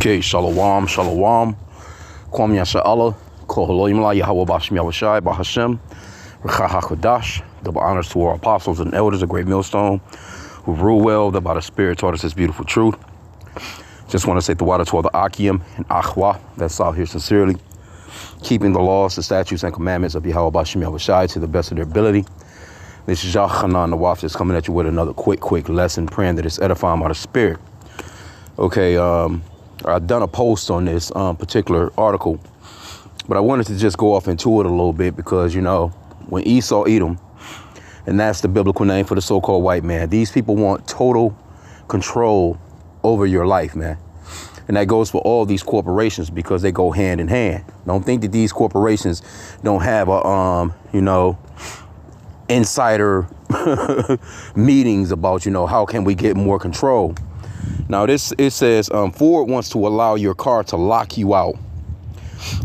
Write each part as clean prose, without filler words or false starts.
Okay, shalom, shalom. Kwam Yasha'Allah, Kol Haloyimla, Yahweh Bashim Yahushai, H.I.M. Double honors to our apostles and elders, a great millstone, who rule well, that by the Spirit taught us this beautiful truth. Just want to say the water to all the H.I.M and Akhwa that's out here sincerely, keeping the laws, the statutes, and commandments of Yahweh Bashim Yahushai to the best of their ability. This is Yachanan the Waf that's coming at you with another quick lesson, praying that it's edifying by the Spirit. Okay, I've done a post on this particular article, but I wanted to just go off into it a little bit because, you know, when Esau, Edom, and that's the biblical name for the so-called white man, these people want total control over your life, man. And that goes for all these corporations because they go hand in hand. Don't think that these corporations don't have a, insider meetings about, how can we get more control? Now, it says Ford wants to allow your car to lock you out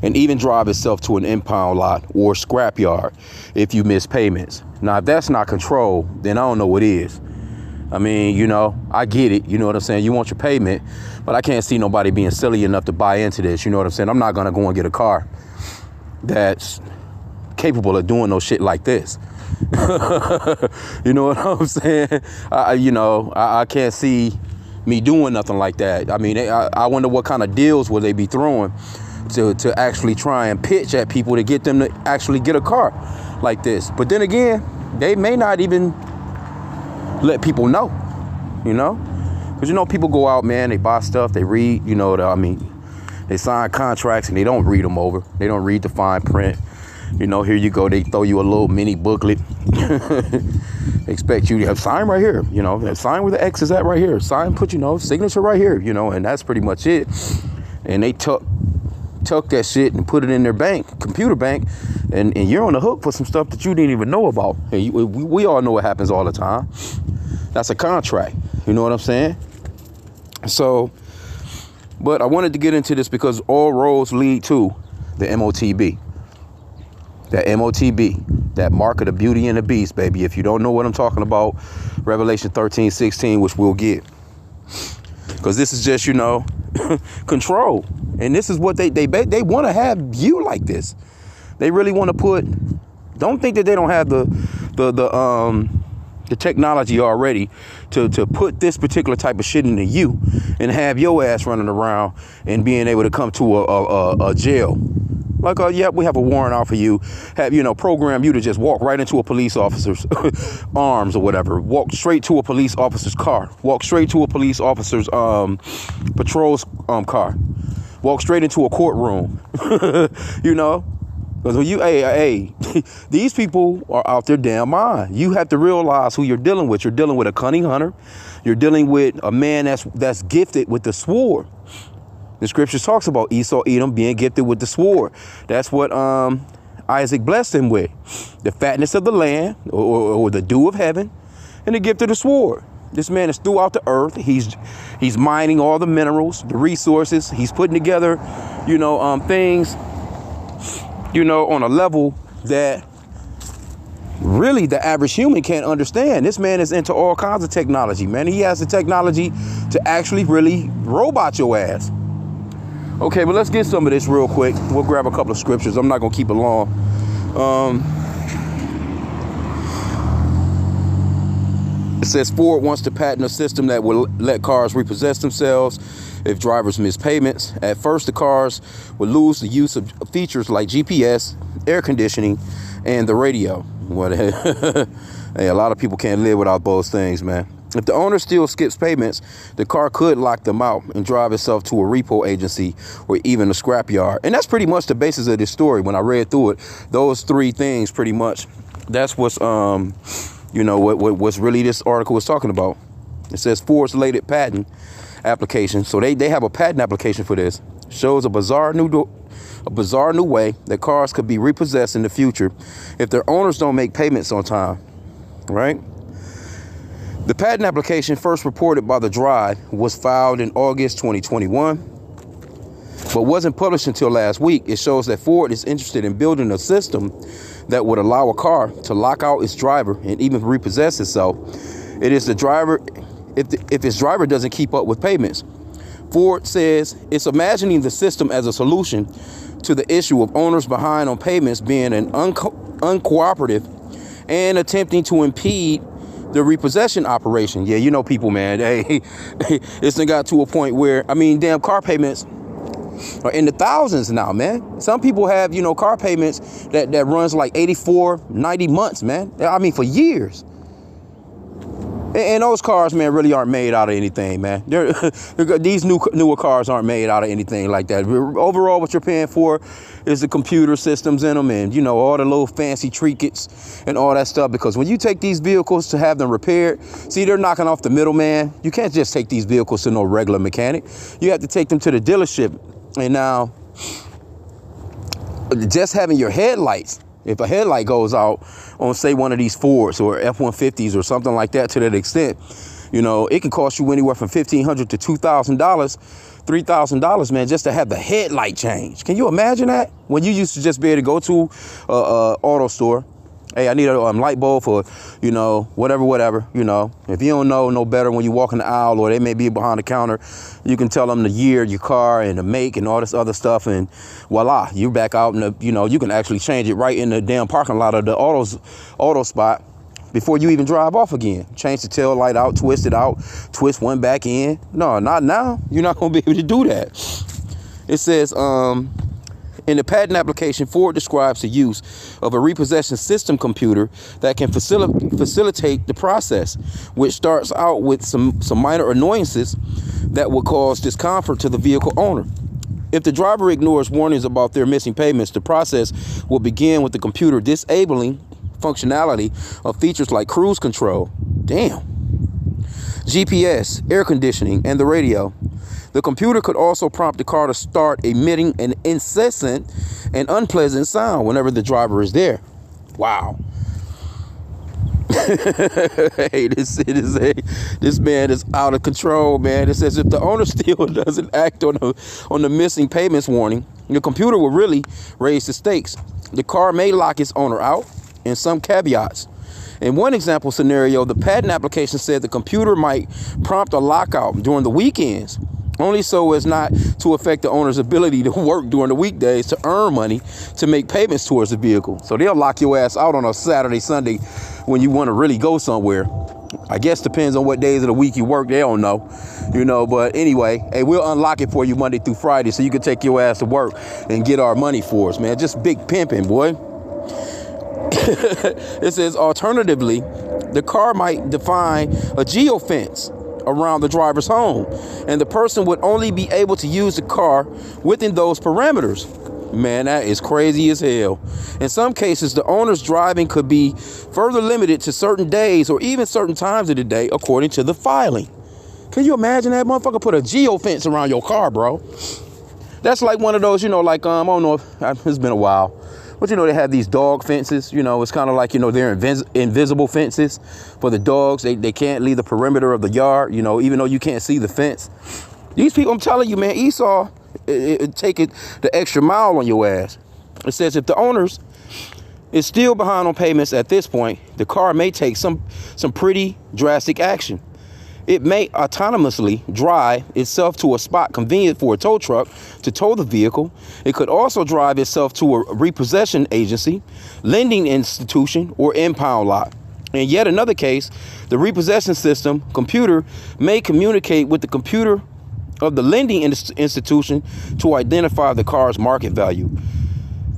and even drive itself to an impound lot or scrapyard if you miss payments. Now, if that's not control, then I don't know what is. I mean, I get it. You know what I'm saying? You want your payment, but I can't see nobody being silly enough to buy into this. You know what I'm saying? I'm not going to go and get a car that's capable of doing no shit like this. You know what I'm saying? I can't see me doing nothing like that. I mean, I wonder what kind of deals will they be throwing to actually try and pitch at people to get them to actually get a car like this. But then again, they may not even let people know, because, people go out, man, they buy stuff, they read, they sign contracts and they don't read them over. They don't read the fine print. Here you go. They throw you a little mini booklet. Expect you to have sign right here. Sign where the X is at right here. Sign, put, signature right here, and that's pretty much it. And they tuck that shit and put it in their computer bank. And you're on the hook for some stuff that you didn't even know about. And we all know what happens all the time. That's a contract. You know what I'm saying? So, but I wanted to get into this because all roads lead to the MOTB. That MOTB, that mark of the beauty and the beast, baby. If you don't know what I'm talking about, Revelation 13:16, which we'll get. Because this is just, control. And this is what they want to have you like this. They really want to don't think that they don't have the technology already to put this particular type of shit into you and have your ass running around and being able to come to a jail. Like, we have a warrant out for you. Have, program you to just walk right into a police officer's arms or whatever. Walk straight to a police officer's car. Walk straight to a police officer's patrol's car. Walk straight into a courtroom. Because when these people are out their damn mind. You have to realize who you're dealing with. You're dealing with a cunning hunter. You're dealing with a man that's gifted with the sword. The scripture talks about Esau, Edom being gifted with the sword. That's what Isaac blessed him with. The fatness of the land or the dew of heaven and the gift of the sword. This man is throughout the earth. He's mining all the minerals, the resources. He's putting together, things, on a level that really the average human can't understand. This man is into all kinds of technology, man. He has the technology to actually really robot your ass. Okay, but let's get some of this real quick. We'll grab a couple of scriptures. I'm not going to keep it long. It says Ford wants to patent a system that will let cars repossess themselves if drivers miss payments. At first, the cars would lose the use of features like GPS, air conditioning, and the radio. Hey, a lot of people can't live without those things, man. If the owner still skips payments, the car could lock them out and drive itself to a repo agency or even a scrapyard. And that's pretty much the basis of this story. When I read through it, those three things pretty much, that's what's, what's really this article is talking about. It says Ford's latest patent application. So they have a patent application for this. Shows a bizarre new way that cars could be repossessed in the future if their owners don't make payments on time, right? The patent application, first reported by The Drive, was filed in August 2021, but wasn't published until last week. It shows that Ford is interested in building a system that would allow a car to lock out its driver and even repossess itself. It is the driver if its driver doesn't keep up with payments. Ford says it's imagining the system as a solution to the issue of owners behind on payments being an uncooperative and attempting to impede the repossession operation. Yeah, you know people, man. Hey, it's got to a point where, I mean, damn, car payments are in the thousands now, man. Some people have, car payments that runs like 84, 90 months, man. I mean, for years. And those cars, man, really aren't made out of anything, man. These newer cars aren't made out of anything like that. Overall, what you're paying for is the computer systems in them and, all the little fancy trinkets and all that stuff. Because when you take these vehicles to have them repaired, see, they're knocking off the middleman. You can't just take these vehicles to no regular mechanic. You have to take them to the dealership. And now, just having your headlights, if a headlight goes out on, say, one of these Fords or F-150s or something like that to that extent, it can cost you anywhere from $1,500 to $2,000, $3,000, man, just to have the headlight change. Can you imagine that? When you used to just be able to go to a auto store. Hey, I need a light bulb for, whatever. If you don't know no better when you walk in the aisle or they may be behind the counter, you can tell them the year, your car and the make and all this other stuff. And voila, you're back out in the, you can actually change it right in the damn parking lot of the auto spot before you even drive off again. Change the tail light out, twist it out, twist one back in. No, not now. You're not going to be able to do that. It says, in the patent application, Ford describes the use of a repossession system computer that can facilitate the process, which starts out with some minor annoyances that will cause discomfort to the vehicle owner. If the driver ignores warnings about their missing payments, the process will begin with the computer disabling functionality of features like cruise control, GPS, air conditioning, and the radio. The computer could also prompt the car to start emitting an incessant and unpleasant sound whenever the driver is there. Wow. Hey, this man is out of control, man. It says if the owner still doesn't act on the missing payments warning, the computer will really raise the stakes. The car may lock its owner out, and some caveats. In one example scenario, the patent application said the computer might prompt a lockout during the weekends, only so as not to affect the owner's ability to work during the weekdays to earn money to make payments towards the vehicle. So they'll lock your ass out on a Saturday, Sunday when you want to really go somewhere. I guess depends on what days of the week you work. They don't know, but anyway, hey, we'll unlock it for you Monday through Friday so you can take your ass to work and get our money for us, man. Just big pimping, boy. It says, alternatively, the car might define a geofence around the driver's home, and the person would only be able to use the car within those parameters. Man, that is crazy as hell. In some cases, the owner's driving could be further limited to certain days or even certain times of the day, according to the filing. Can you imagine that motherfucker put a geofence around your car, bro? That's like one of those, I don't know if it's been a while. But, they have these dog fences, it's kind of like, they're invisible fences for the dogs. They can't leave the perimeter of the yard, even though you can't see the fence. These people, I'm telling you, man, Esau, it take it the extra mile on your ass. It says if the owners is still behind on payments at this point, the car may take some pretty drastic action. It may autonomously drive itself to a spot convenient for a tow truck to tow the vehicle. It could also drive itself to a repossession agency, lending institution, or impound lot. In yet another case, the repossession system computer may communicate with the computer of the lending institution to identify the car's market value.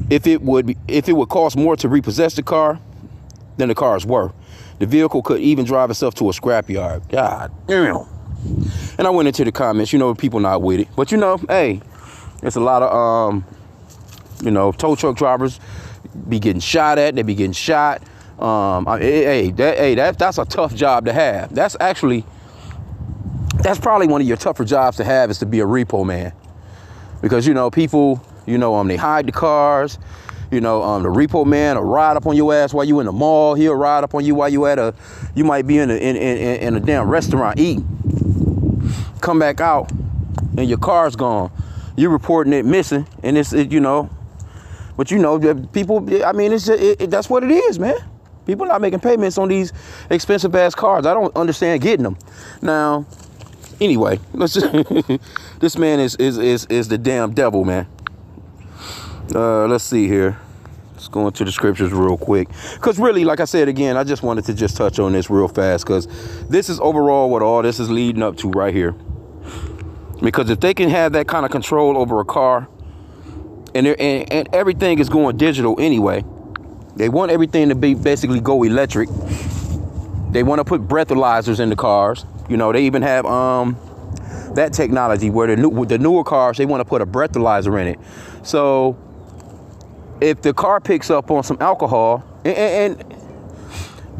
If it would cost more to repossess the car than the car's worth. The vehicle could even drive itself to a scrapyard. God damn. And I went into the comments, people not with it. But hey, there's a lot of tow truck drivers be getting shot at. They be getting shot. That's a tough job to have. That's probably one of your tougher jobs to have, is to be a repo man. Because people, they hide the cars. The repo man will ride up on your ass while you in the mall. He'll ride up on you while you you might be in a damn restaurant eating. Come back out and your car's gone. You're reporting it missing, and but people. I mean, it's just, that's what it is, man. People not making payments on these expensive ass cars. I don't understand getting them. Now, Anyway, let's just this man is the damn devil, man. Let's see here. Let's go into the scriptures real quick. Because really, like I said again, I just wanted to just touch on this real fast, because this is overall what all this is leading up to right here. Because if they can have that kind of control over a car, and everything is going digital anyway, they want everything to be basically go electric. They want to put breathalyzers in the cars. You know, they even have that technology where the newer cars, they want to put a breathalyzer in it. So if the car picks up on some alcohol, and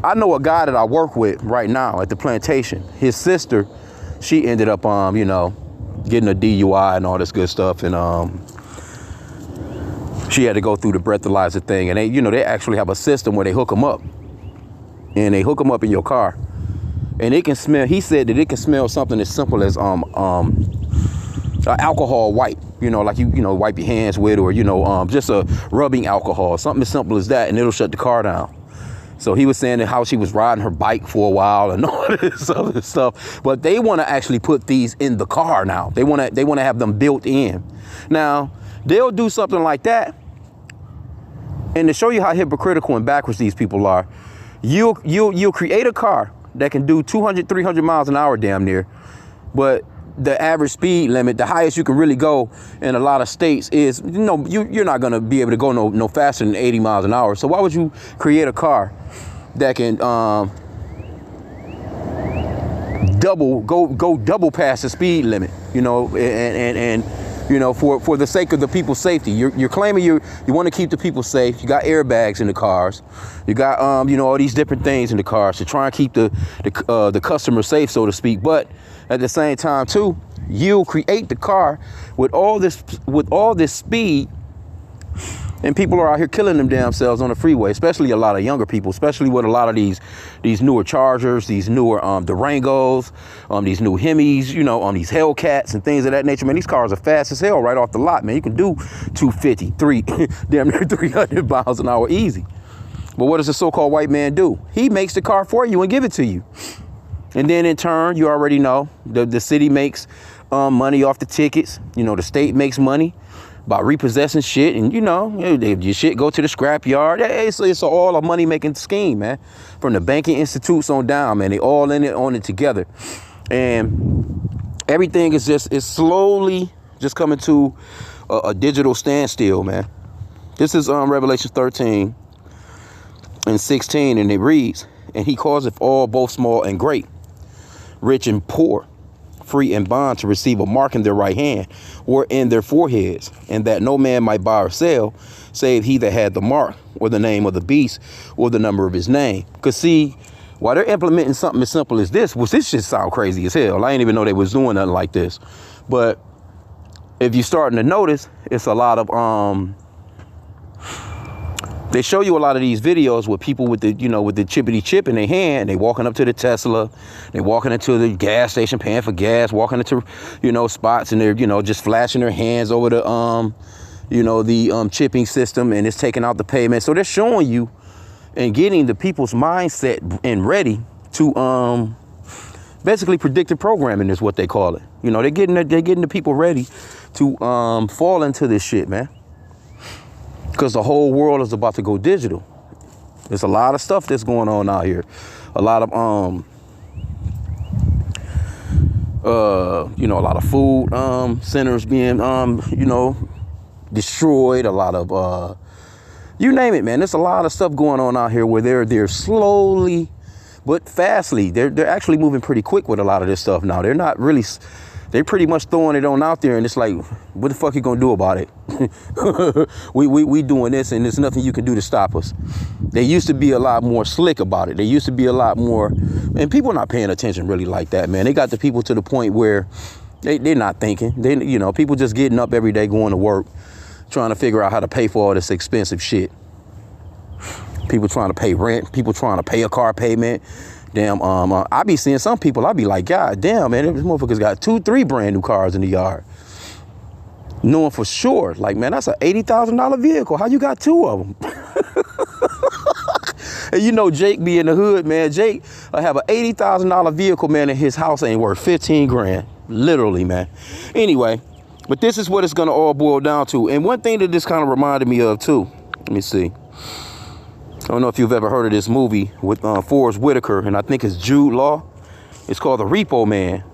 I know a guy that I work with right now at the plantation, his sister, she ended up, you know, getting a DUI and all this good stuff. And she had to go through the breathalyzer thing. And they, you know, they actually have a system where they hook them up. And they hook them up in your car. And it can smell, he said that it can smell something as simple as alcohol wipe, you know, like you know, wipe your hands with, or, you know, just a rubbing alcohol, something as simple as that, and it'll shut the car down. So he was saying that how she was riding her bike for a while and all this other stuff. But they want to actually put these in the car now. They want to have them built in. Now, they'll do something like that. And to show you how hypocritical and backwards these people are, you'll create a car that can do 200, 300 miles an hour damn near. But the average speed limit, the highest you can really go in a lot of states is, you know, you're not going to be able to go no faster than 80 miles an hour. So why would you create a car that can go double past the speed limit, you know, and you know, for the sake of the people's safety? You're claiming you want to keep the people safe. You got airbags in the cars. You got you know, all these different things in the cars to try and keep the customer safe, so to speak. But at the same time too, you'll create the car with all this speed, and people are out here killing them damn selves on the freeway, especially a lot of younger people, especially with a lot of these newer Chargers, these newer Durangos, these new Hemis, you know, these Hellcats and things of that nature. Man, these cars are fast as hell right off the lot, man. You can do 250, damn near 300 miles an hour easy. But what does the so-called white man do? He makes the car for you and give it to you. And then in turn, you already know, the city makes money off the tickets. You know, the state makes money by repossessing shit, and, you know, your shit go to the scrapyard. It's all a money-making scheme, man. From the banking institutes on down, man, they all in it on it together, and everything is slowly just coming to a digital standstill, man. This is Revelation 13 and 16, and it reads, "And he causeth all, both small and great, rich and poor, free and bond, to receive a mark in their right hand or in their foreheads, and that no man might buy or sell, save he that had the mark, or the name of the beast, or the number of his name." Because see, while they're implementing something as simple as this, which this shit sound crazy as hell. I didn't even know they was doing nothing like this. But if you're starting to notice, it's a lot of they show you a lot of these videos with people with the, you know, with the chippity chip in their hand. They walking up to the Tesla, they walking into the gas station paying for gas, walking into, you know, spots, and they're, you know, just flashing their hands over the you know, the chipping system, and it's taking out the payment. So they're showing you and getting the people's mindset and ready to basically predictive programming is what they call it. You know, they're getting the people ready to fall into this shit, man. Because the whole world is about to go digital. There's a lot of stuff that's going on out here. A lot of you know, a lot of food centers being you know, destroyed. A lot of you name it, man. There's a lot of stuff going on out here where they're slowly but fastly. They're actually moving pretty quick with a lot of this stuff now. They're not really. They pretty much throwing it on out there, and it's like, what the fuck you gonna do about it? we doing this, and there's nothing you can do to stop us. They used to be a lot more slick about it. They used to be a lot more, and people are not paying attention really like that, man. They got the people to the point where they're not thinking. They, you know, people just getting up every day, going to work, trying to figure out how to pay for all this expensive shit. People trying to pay rent. People trying to pay a car payment. Damn, I be seeing some people, I be like, God damn, man, this motherfucker's got 2-3 brand new cars in the yard. Knowing for sure, like, man, that's an $80,000 vehicle. How you got 2 of them? And you know, Jake be in the hood, man. Jake have an $80,000 vehicle, man, and his house ain't worth 15 grand. Literally, man. Anyway, but this is what it's going to all boil down to. And one thing that this kind of reminded me of, too. Let me see. I don't know if you've ever heard of this movie with Forrest Whitaker, and I think it's Jude Law. It's called The Repo Man.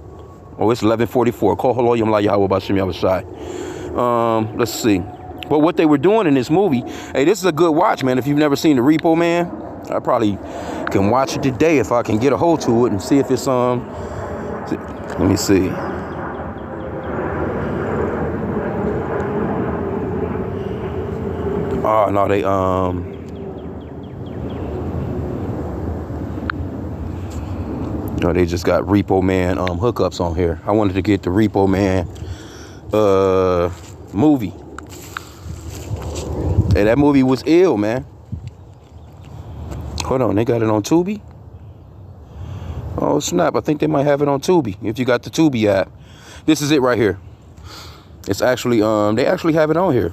Oh, it's 11:44. Let's see. But what they were doing in this movie, hey, this is a good watch, man. If you've never seen The Repo Man, I probably can watch it today if I can get a hold to it and see if it's let me see. Oh no, they no, they just got Repo Man hookups on here. I wanted to get the Repo Man movie. Hey, that movie was ill, man. Hold on, they got it on Tubi? Oh, snap. I think they might have it on Tubi, if you got the Tubi app. This is it right here. It's actually, they actually have it on here.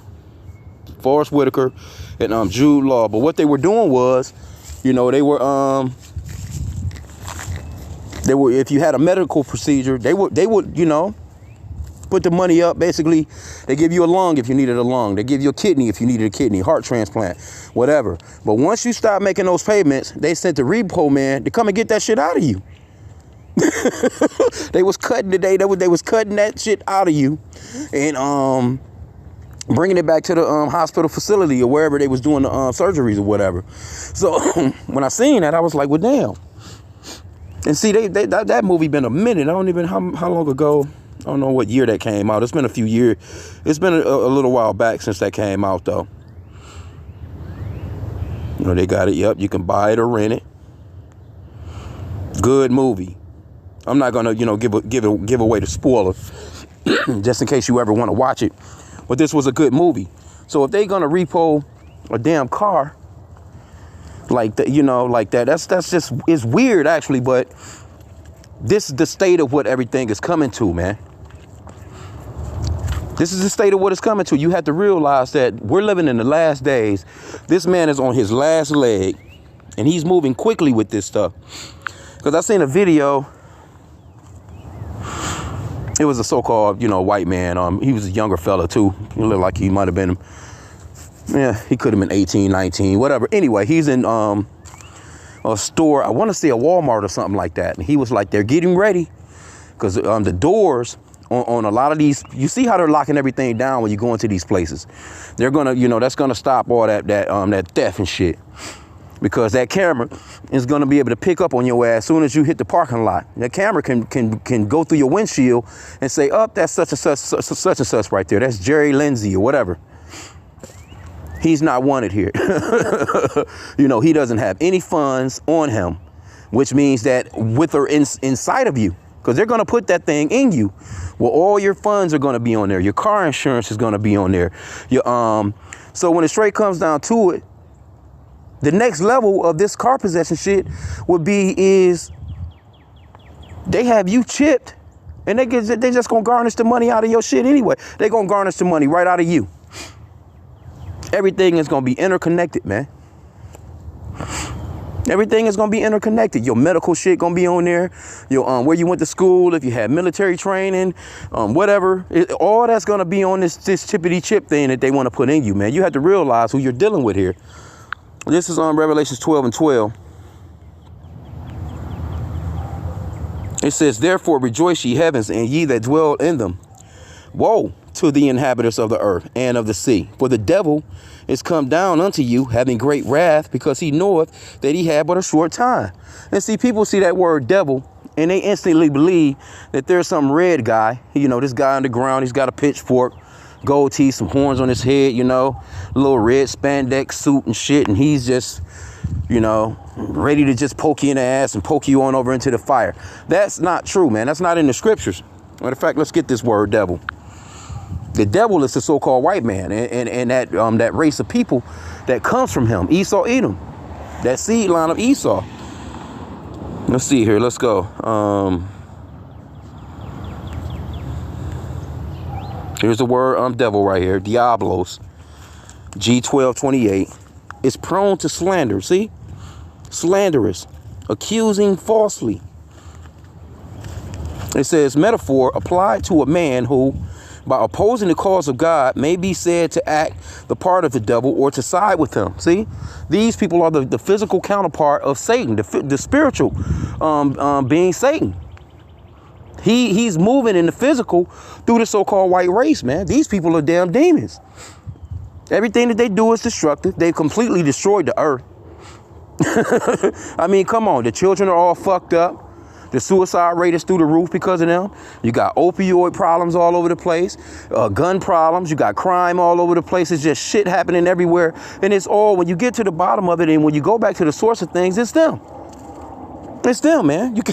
Forrest Whitaker and Jude Law. But what they were doing was, you know, they were, if you had a medical procedure, they would, you know, put the money up. Basically, they give you a lung if you needed a lung. They give you a kidney if you needed a kidney, heart transplant, whatever. But once you stop making those payments, they sent the Repo Man to come and get that shit out of you. They was cutting today. They was cutting that shit out of you, and bringing it back to the hospital facility or wherever they was doing the surgeries or whatever. So when I seen that, I was like, well, damn. And see, that movie been a minute. I don't even how long ago. I don't know what year that came out. It's been a few years. It's been a little while back since that came out, though. You know, they got it. Yep, you can buy it or rent it. Good movie. I'm not gonna, you know, give away the spoiler, just in case you ever want to watch it. But this was a good movie. So if they gonna repo a damn car like that, you know, like that, that's just, it's weird actually. But this is the state of what everything is coming to, man. This is the state of what it's coming to. You have to realize that we're living in the last days. This man is on his last leg, and he's moving quickly with this stuff. Because I seen a video. It was a so-called, you know, white man. He was a younger fella, too. He looked like he might have been, yeah, he could have been 18, 19, whatever. Anyway, he's in a store. I want to say a Walmart or something like that. And he was like, they're getting ready. Because the doors on a lot of these, you see how they're locking everything down when you go into these places. They're going to, you know, that's going to stop all that theft and shit. Because that camera is going to be able to pick up on your ass as soon as you hit the parking lot. That camera can go through your windshield and say, oh, that's such and such right there. That's Jerry Lindsay or whatever. He's not wanted here. You know, he doesn't have any funds on him, which means that with or inside of you, because they're going to put that thing in you. Well, all your funds are going to be on there. Your car insurance is going to be on there. So when it straight comes down to it, the next level of this car possession shit would be is they have you chipped, and they just gonna garnish the money out of your shit anyway. They gonna garnish the money right out of you. Everything is gonna be interconnected, man. Everything is gonna be interconnected. Your medical shit gonna be on there. Your where you went to school, if you had military training, whatever. All that's gonna be on this chippity chip thing that they want to put in you, man. You have to realize who you're dealing with here. This is on Revelations 12:12. It says, therefore rejoice ye heavens, and ye that dwell in them. Woe to the inhabitants of the earth and of the sea. For the devil is come down unto you, having great wrath, because he knoweth that he had but a short time. And see, people see that word devil, and they instantly believe that there's some red guy. You know, this guy on the ground, he's got a pitchfork, gold teeth, some horns on his head, you know, a little red spandex suit and shit. And he's just, you know, ready to just poke you in the ass and poke you on over into the fire. That's not true, man. That's not in the scriptures. Matter of fact, let's get this word devil. The devil is the so-called white man, and that race of people that comes from him, Esau, Edom, that seed line of Esau. Let's see here. Let's go. Here's the word devil right here. Diablos. G1228. It's prone to slander. See? Slanderous. Accusing falsely. It says, metaphor applied to a man who, by opposing the cause of God, may be said to act the part of the devil or to side with him. See, these people are the physical counterpart of Satan, the spiritual being Satan. He's moving in the physical through the so-called white race, man. These people are damn demons. Everything that they do is destructive. They've completely destroyed the earth. I mean, come on. The children are all fucked up. The suicide rate is through the roof because of them. You got opioid problems all over the place, gun problems. You got crime all over the place. It's just shit happening everywhere. And it's all, when you get to the bottom of it and when you go back to the source of things, it's them. It's them, man. You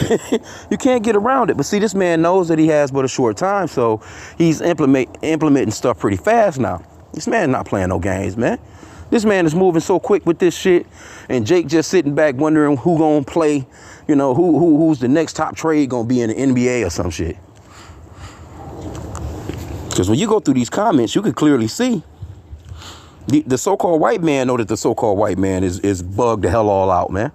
can't get around it. But see, this man knows that he has but a short time, so he's implementing stuff pretty fast now. This man not playing no games, man. This man is moving so quick with this shit, and Jake just sitting back wondering who gonna play, you know, who's the next top trade gonna be in the NBA or some shit. Because when you go through these comments, you can clearly see the so-called white man know that the so-called white man is bugged the hell all out, man.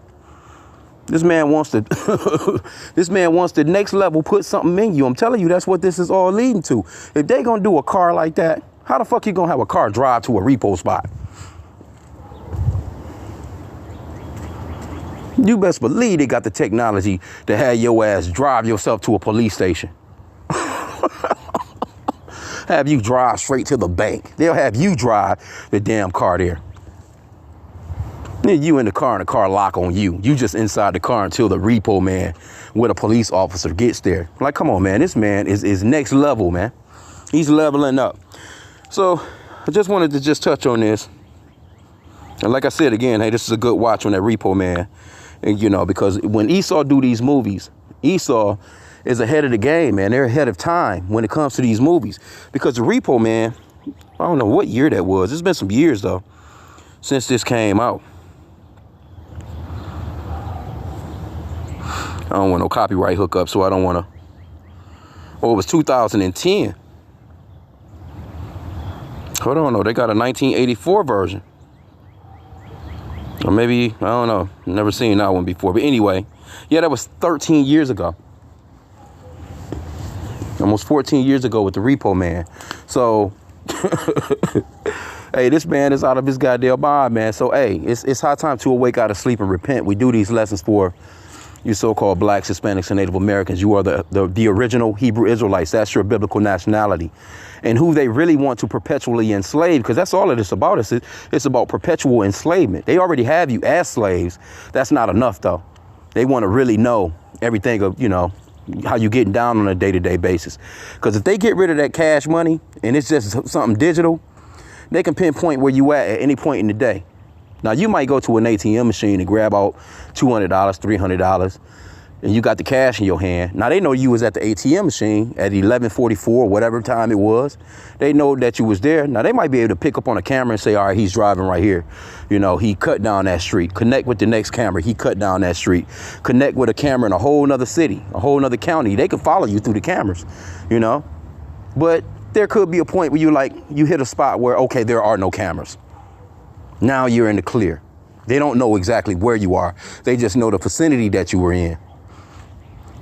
This man wants to, this man wants the next level, put something in you. I'm telling you, that's what this is all leading to. If they gonna do a car like that, how the fuck you gonna have a car drive to a repo spot? You best believe they got the technology to have your ass drive yourself to a police station. Have you drive straight to the bank. They'll have you drive the damn car there. Then you in the car and the car lock on you. You just inside the car until the repo man with a police officer gets there. Like, come on, man. This man is next level, man. He's leveling up. So I just wanted to just touch on this. And like I said, again, hey, this is a good watch on that repo man. And, you know, because when Esau do these movies, Esau is ahead of the game, man. They're ahead of time when it comes to these movies. Because the repo man, I don't know what year that was. It's been some years, though, since this came out. I don't want no copyright hookup, so I don't want to. Oh, it was 2010. Hold on, no, they got a 1984 version. Or maybe, I don't know. Never seen that one before. But anyway, yeah, that was 13 years ago. Almost 14 years ago with the repo man. So, hey, this man is out of his goddamn mind, man. So, hey, it's high time to awake out of sleep and repent. We do these lessons for you so-called blacks, Hispanics, and Native Americans. You are the original Hebrew Israelites. That's your biblical nationality. And who they really want to perpetually enslave, because that's all it is about. It's about perpetual enslavement. They already have you as slaves. That's not enough, though. They want to really know everything of, you know, how you getting down on a day-to-day basis. Because if they get rid of that cash money and it's just something digital, they can pinpoint where you at any point in the day. Now, you might go to an ATM machine and grab out $200, $300, and you got the cash in your hand. Now, they know you was at the ATM machine at 11:44, whatever time it was. They know that you was there. Now, they might be able to pick up on a camera and say, all right, he's driving right here. You know, he cut down that street. Connect with the next camera. He cut down that street. Connect with a camera in a whole nother city, a whole nother county. They can follow you through the cameras, you know. But there could be a point where you hit a spot where, okay, there are no cameras. Now you're in the clear. They don't know exactly where you are. They just know the vicinity that you were in.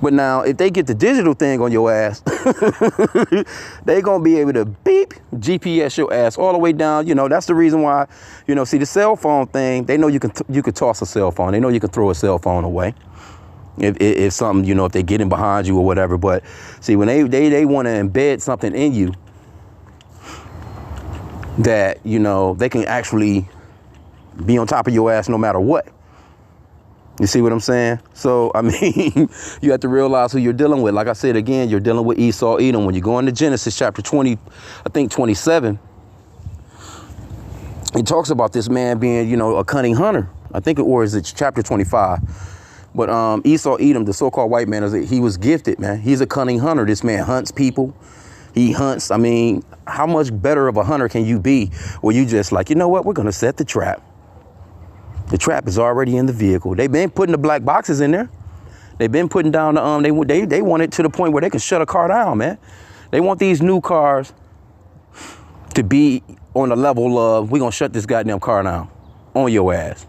But now, if they get the digital thing on your ass, they're going to be able to beep, GPS your ass all the way down. You know, that's the reason why, you know, see the cell phone thing, they know you can toss a cell phone. They know you can throw a cell phone away. If something, you know, if they get in behind you or whatever. But see, when they want to embed something in you that, you know, they can actually be on top of your ass no matter what. You see what I'm saying? So, I mean, you have to realize who you're dealing with. Like I said, again, you're dealing with Esau, Edom. When you go into Genesis chapter 20, I think 27, it talks about this man being, you know, a cunning hunter. I think or is it chapter 25? But Esau, Edom, the so-called white man, he was gifted, man. He's a cunning hunter. This man hunts people. He hunts. I mean, how much better of a hunter can you be where you just like, you know what, we're going to set the trap. The trap is already in the vehicle. They've been putting the black boxes in there. They've been putting down the they want it to the point where they can shut a car down, man. They want these new cars to be on the level of, we're gonna shut this goddamn car down on your ass.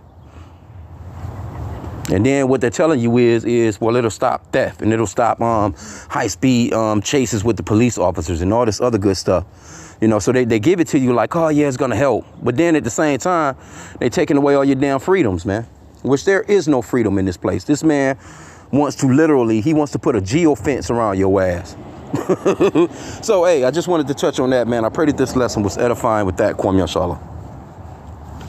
And then what they're telling you is well, it'll stop theft and it'll stop high speed chases with the police officers and all this other good stuff. You know, so they give it to you like, oh yeah, it's gonna help. But then at the same time, they taking away all your damn freedoms, man. Which there is no freedom in this place. This man wants to literally, he wants to put a geofence around your ass. So hey, I just wanted to touch on that, man. I pray that this lesson was edifying with that, Kwam Yashala.